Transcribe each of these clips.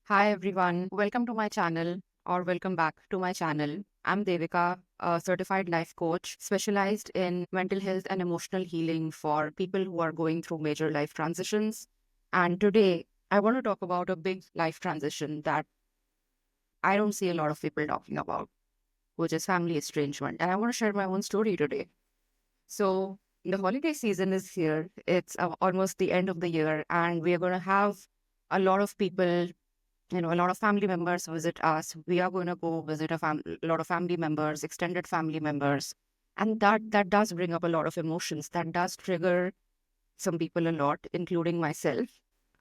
Hi everyone, welcome to my channel or welcome back to my channel. I'm Devika, a certified life coach specialized in mental health and emotional healing for people who are going through major life transitions. And today I want to talk about a big life transition that I don't see a lot of people talking about, which is family estrangement. And I want to share my own story today. So the holiday season is here. It's almost the end of the year, and we are going to have a lot of people, a lot of family members visit us. We are going to go visit a lot of family members, extended family members. And that does bring up a lot of emotions. That does trigger some people a lot, including myself.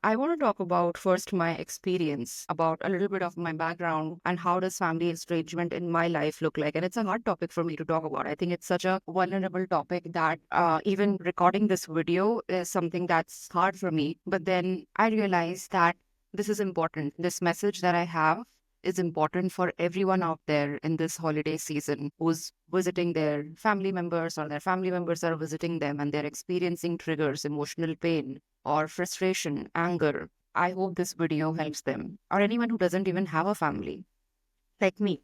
I want to talk about first my experience, about a little bit of my background and how does family estrangement in my life look like. And it's a hard topic for me to talk about. I think it's such a vulnerable topic that even recording this video is something that's hard for me. But then I realized that this is important. This message that I have is important for everyone out there in this holiday season who's visiting their family members or their family members are visiting them and they're experiencing triggers, emotional pain or frustration, anger. I hope this video helps them or anyone who doesn't even have a family like me.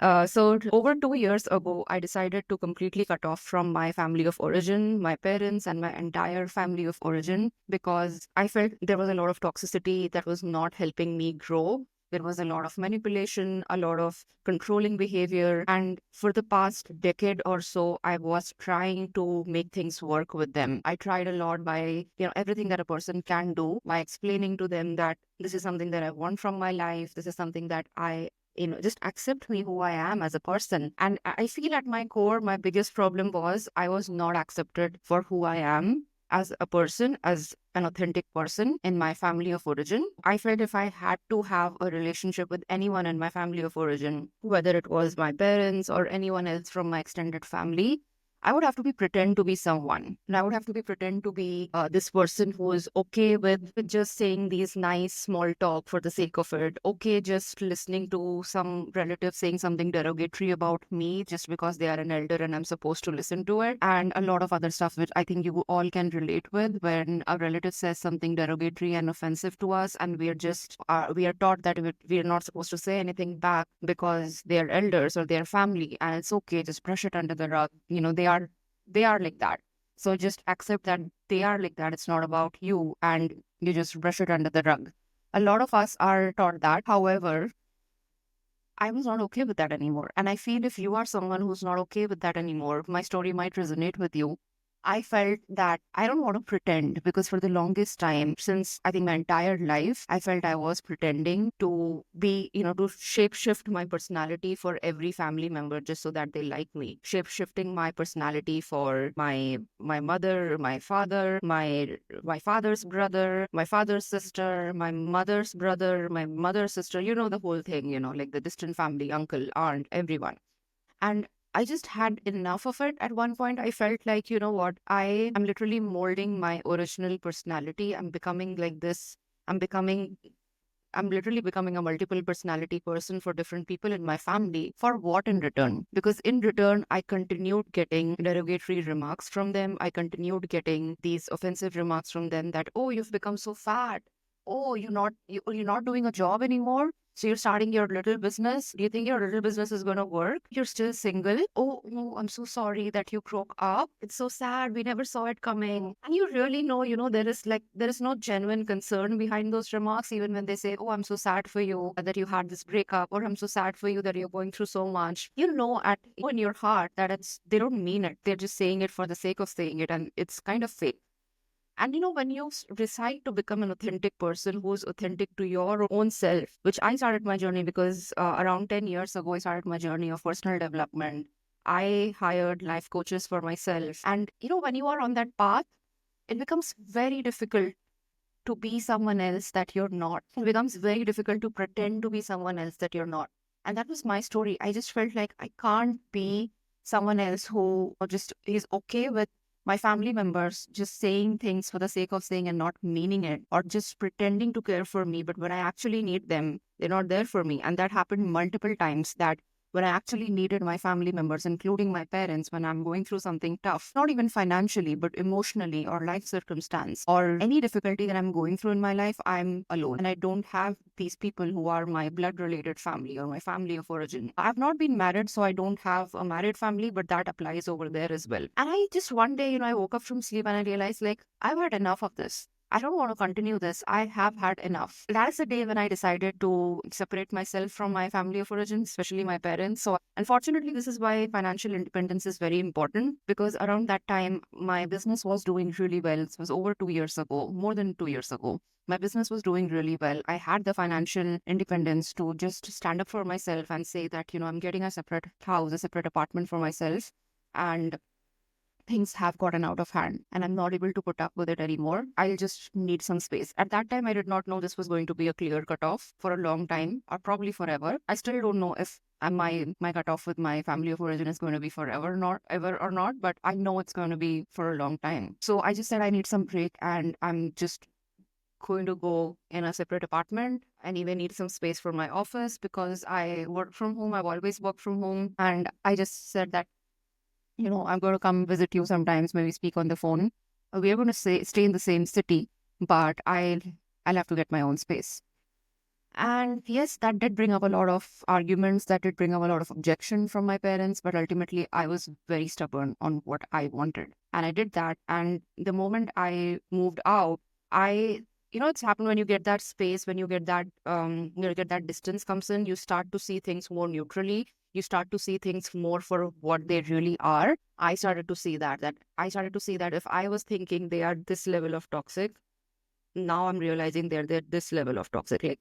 Over 2 years ago, I decided to completely cut off from my family of origin, my parents, and my entire family of origin because I felt there was a lot of toxicity that was not helping me grow. There was a lot of manipulation, a lot of controlling behavior. And for the past decade or so, I was trying to make things work with them. I tried a lot by, everything that a person can do by explaining to them that this is something that I want from my life. This is something that just accept me who I am as a person. And I feel at my core, my biggest problem was I was not accepted for who I am as a person, as an authentic person in my family of origin. I felt if I had to have a relationship with anyone in my family of origin, whether it was my parents or anyone else from my extended family, I would have to be pretend to be someone. And I would have to be pretend to be this person who is okay with just saying these nice small talk for the sake of it. Okay, just listening to some relative saying something derogatory about me just because they are an elder and I'm supposed to listen to it. And a lot of other stuff which I think you all can relate with when a relative says something derogatory and offensive to us and we are taught that we are not supposed to say anything back because they are elders or their family and it's okay, just brush it under the rug. They are like that. So just accept that they are like that. It's not about you and you just brush it under the rug. A lot of us are taught that. However, I was not okay with that anymore. And I feel if you are someone who's not okay with that anymore, my story might resonate with you. I felt that I don't want to pretend because for the longest time, since I think my entire life, I felt I was pretending to be, to shape shift my personality for every family member just so that they like me. Shape shifting my personality for my mother, my father, my father's brother, my father's sister, my mother's brother, my mother's sister, the whole thing, like the distant family, uncle, aunt, everyone. And I just had enough of it. At one point, I felt like, you know what? I am literally molding my original personality. I'm becoming like this. I'm becoming, I'm literally becoming a multiple personality person for different people in my family. For what in return? Because in return, I continued getting derogatory remarks from them. I continued getting these offensive remarks from them that, oh, you've become so fat. Oh, you're not doing a job anymore. So you're starting your little business. Do you think your little business is going to work? You're still single. Oh, no, I'm so sorry that you broke up. It's so sad. We never saw it coming. And you really know, there is no genuine concern behind those remarks, even when they say, oh, I'm so sad for you that you had this breakup, or I'm so sad for you that you're going through so much. In your heart that they don't mean it. They're just saying it for the sake of saying it. And it's kind of fake. And when you decide to become an authentic person who's authentic to your own self, which I started my journey because around 10 years ago, I started my journey of personal development. I hired life coaches for myself. And, when you are on that path, it becomes very difficult to be someone else that you're not. It becomes very difficult to pretend to be someone else that you're not. And that was my story. I just felt like I can't be someone else who just is okay with my family members just saying things for the sake of saying and not meaning it, or just pretending to care for me. But when I actually need them, they're not there for me. And that happened multiple times that when I actually needed my family members, including my parents, when I'm going through something tough, not even financially, but emotionally or life circumstance or any difficulty that I'm going through in my life, I'm alone. And I don't have these people who are my blood related family or my family of origin. I've not been married, so I don't have a married family, but that applies over there as well. And I just one day, I woke up from sleep and I realized like, I've had enough of this. I don't want to continue this. I have had enough. That is the day when I decided to separate myself from my family of origin, especially my parents. So, unfortunately, this is why financial independence is very important, because around that time, my business was doing really well. It was over 2 years ago, more than 2 years ago. My business was doing really well. I had the financial independence to just stand up for myself and say that, I'm getting a separate house, a separate apartment for myself. And things have gotten out of hand and I'm not able to put up with it anymore. I'll just need some space. At that time, I did not know this was going to be a clear cutoff for a long time or probably forever. I still don't know if my cutoff with my family of origin is going to be forever, not ever or not, but I know it's going to be for a long time. So I just said I need some break and I'm just going to go in a separate apartment and even need some space for my office because I work from home. I've always worked from home. And I just said that I'm going to come visit you sometimes, maybe speak on the phone. We are going to stay in the same city, but I'll have to get my own space. And yes, that did bring up a lot of arguments. That did bring up a lot of objection from my parents. But ultimately, I was very stubborn on what I wanted, and I did that. And the moment I moved out, it's happened when you get that space, when you get that get that distance comes in, you start to see things more neutrally. You start to see things more for what they really are. I started to see that if I was thinking they are this level of toxic, now I'm realizing they're this level of toxic, like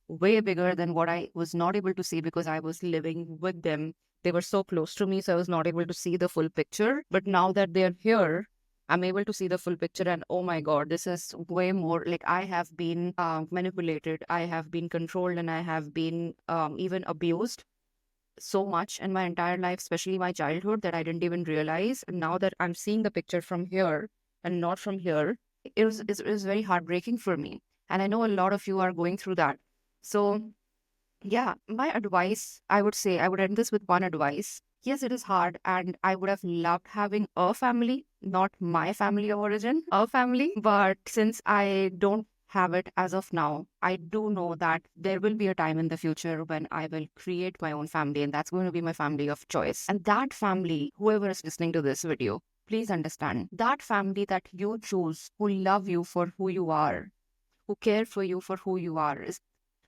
way bigger than what I was not able to see because I was living with them. They were so close to me, so I was not able to see the full picture. But now that they're here, I'm able to see the full picture. And oh my God, this is way more like I have been manipulated, I have been controlled, and I have been even abused so much in my entire life, especially my childhood, that I didn't even realize. And now that I'm seeing the picture from here and not from here, it was very heartbreaking for me. And I know a lot of you are going through that. So yeah, my advice, I would say, I would end this with one advice. Yes, it is hard, and I would have loved having a family, not my family of origin, a family. But since I don't have it as of now, I do know that there will be a time in the future when I will create my own family, and that's going to be my family of choice. And that family, whoever is listening to this video, please understand that family that you choose, who love you for who you are, who care for you for who you are, is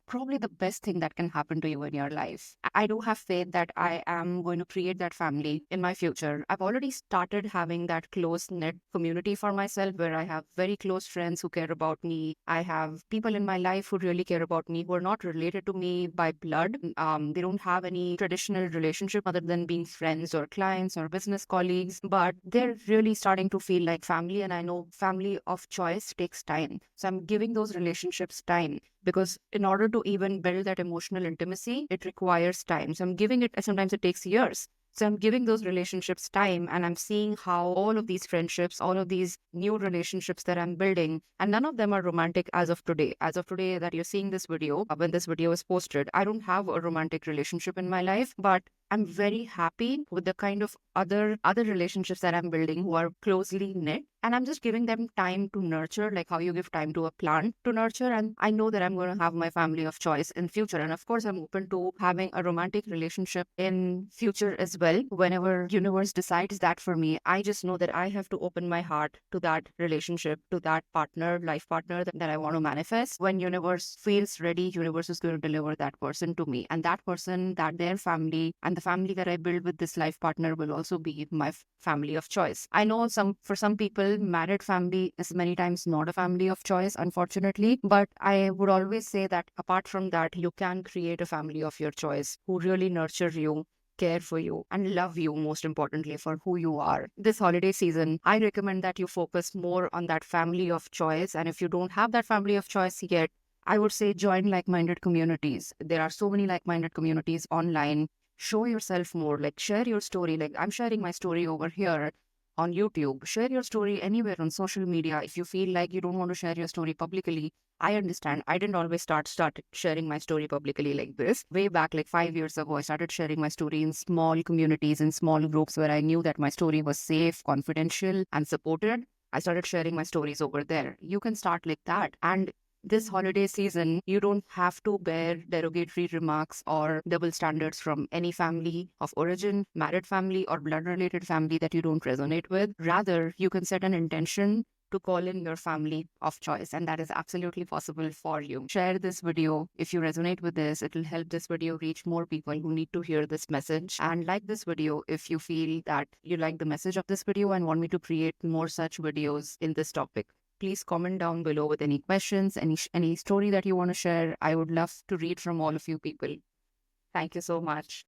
probably the best thing that can happen to you in your life. I do have faith that I am going to create that family in my future. I've already started having that close knit community for myself where I have very close friends who care about me. I have people in my life who really care about me, who are not related to me by blood. They don't have any traditional relationship other than being friends or clients or business colleagues, but they're really starting to feel like family. And I know family of choice takes time. So I'm giving those relationships time, because in order to even build that emotional intimacy, it requires time. So I'm giving it, sometimes it takes years. So I'm giving those relationships time, and I'm seeing how all of these friendships, all of these new relationships that I'm building, and none of them are romantic as of today. As of today that you're seeing this video, when this video is posted, I don't have a romantic relationship in my life, but I'm very happy with the kind of other relationships that I'm building who are closely knit. And I'm just giving them time to nurture, like how you give time to a plant to nurture. And I know that I'm going to have my family of choice in future. And of course, I'm open to having a romantic relationship in future as well. Whenever universe decides that for me, I just know that I have to open my heart to that relationship, to that partner, life partner that I want to manifest. When universe feels ready, universe is going to deliver that person to me. And that person, that their family, and the family that I build with this life partner will also be my family of choice. I know for some people, married family is many times not a family of choice, unfortunately. But I would always say that apart from that, you can create a family of your choice who really nurture you, care for you, and love you, most importantly, for who you are. This holiday season, I recommend that you focus more on that family of choice. And if you don't have that family of choice yet, I would say join like-minded communities. There are so many like-minded communities online. Show yourself more, like share your story. Like I'm sharing my story over here. on YouTube. Share your story anywhere on social media. If you feel like you don't want to share your story publicly, I understand. I didn't always start sharing my story publicly like this. Way back, like 5 years ago, I started sharing my story in small communities, in small groups where I knew that my story was safe, confidential, and supported. I started sharing my stories over there. You can start like that. And this holiday season, you don't have to bear derogatory remarks or double standards from any family of origin, married family, or blood related family that you don't resonate with. Rather, you can set an intention to call in your family of choice, and that is absolutely possible for you. Share this video if you resonate with this. It will help this video reach more people who need to hear this message. And like this video if you feel that you like the message of this video and want me to create more such videos in this topic. Please comment down below with any questions, any story that you want to share. I would love to read from all of you people. Thank you so much.